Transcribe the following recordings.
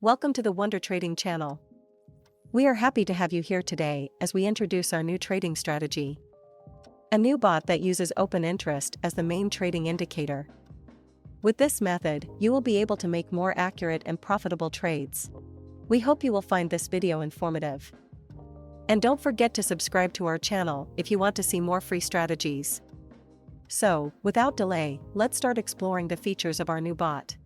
Welcome to the WunderTrading channel. We are happy to have you here today as we introduce our new trading strategy. A new bot that uses open interest as the main trading indicator. With this method, you will be able to make more accurate and profitable trades. We hope you will find this video informative. And don't forget to subscribe to our channel if you want to see more free strategies. So, without delay, let's start exploring the features of our new bot.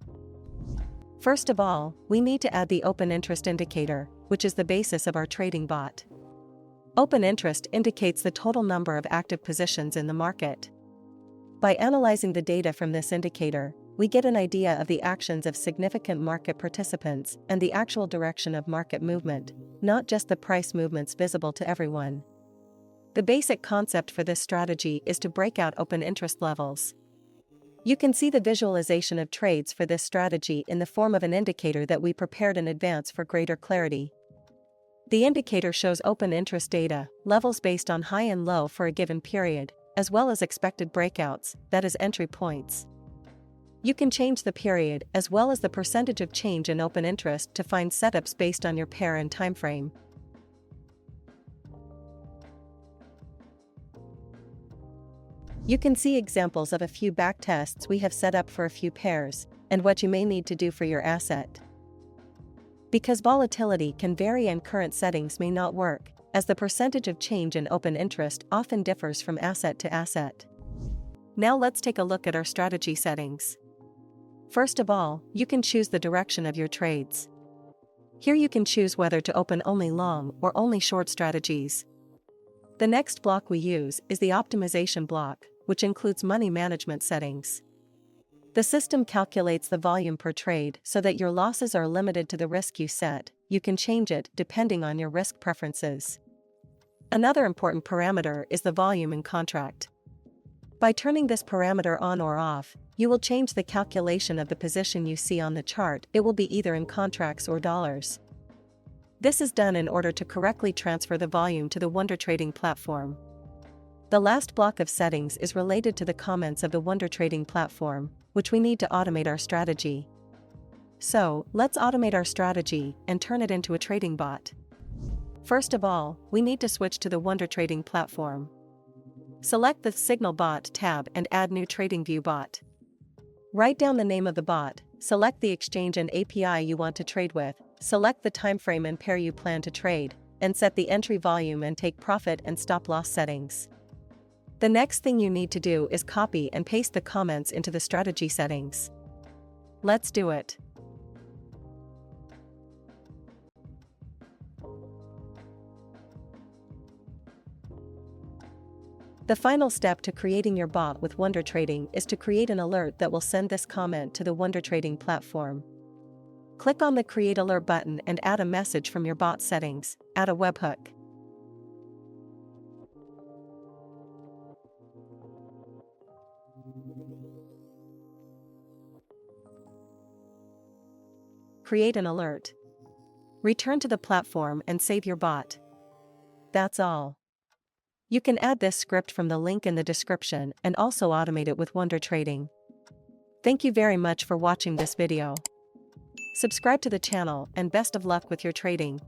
First of all, we need to add the open interest indicator, which is the basis of our trading bot. Open interest indicates the total number of active positions in the market. By analyzing the data from this indicator, we get an idea of the actions of significant market participants and the actual direction of market movement, not just the price movements visible to everyone. The basic concept for this strategy is to break out open interest levels. You can see the visualization of trades for this strategy in the form of an indicator that we prepared in advance for greater clarity. The indicator shows open interest data, levels based on high and low for a given period, as well as expected breakouts, that is entry points. You can change the period as well as the percentage of change in open interest to find setups based on your pair and time frame. You can see examples of a few backtests we have set up for a few pairs, and what you may need to do for your asset. Because volatility can vary and current settings may not work, as the percentage of change in open interest often differs from asset to asset. Now let's take a look at our strategy settings. First of all, you can choose the direction of your trades. Here you can choose whether to open only long or only short strategies. The next block we use is the optimization block, which includes money management settings. The system calculates the volume per trade so that your losses are limited to the risk you set. You can change it depending on your risk preferences. Another important parameter is the volume in contract. By turning this parameter on or off, you will change the calculation of the position you see on the chart. It will be either in contracts or dollars. This is done in order to correctly transfer the volume to the WunderTrading platform. The last block of settings is related to the comments of the WunderTrading platform, which we need to automate our strategy. So, let's automate our strategy and turn it into a trading bot. First of all, we need to switch to the WunderTrading platform. Select the Signal Bot tab and add New Trading View Bot. Write down the name of the bot, select the exchange and API you want to trade with, select the time frame and pair you plan to trade, and set the entry volume and take profit and stop loss settings. The next thing you need to do is copy and paste the comments into the strategy settings. Let's do it. The final step to creating your bot with WunderTrading is to create an alert that will send this comment to the WunderTrading platform. Click on the Create Alert button and add a message from your bot settings. Add a webhook. Create an alert. Return to the platform and save your bot. That's all. You can add this script from the link in the description and also automate it with WunderTrading. Thank you very much for watching this video. Subscribe to the channel and best of luck with your trading.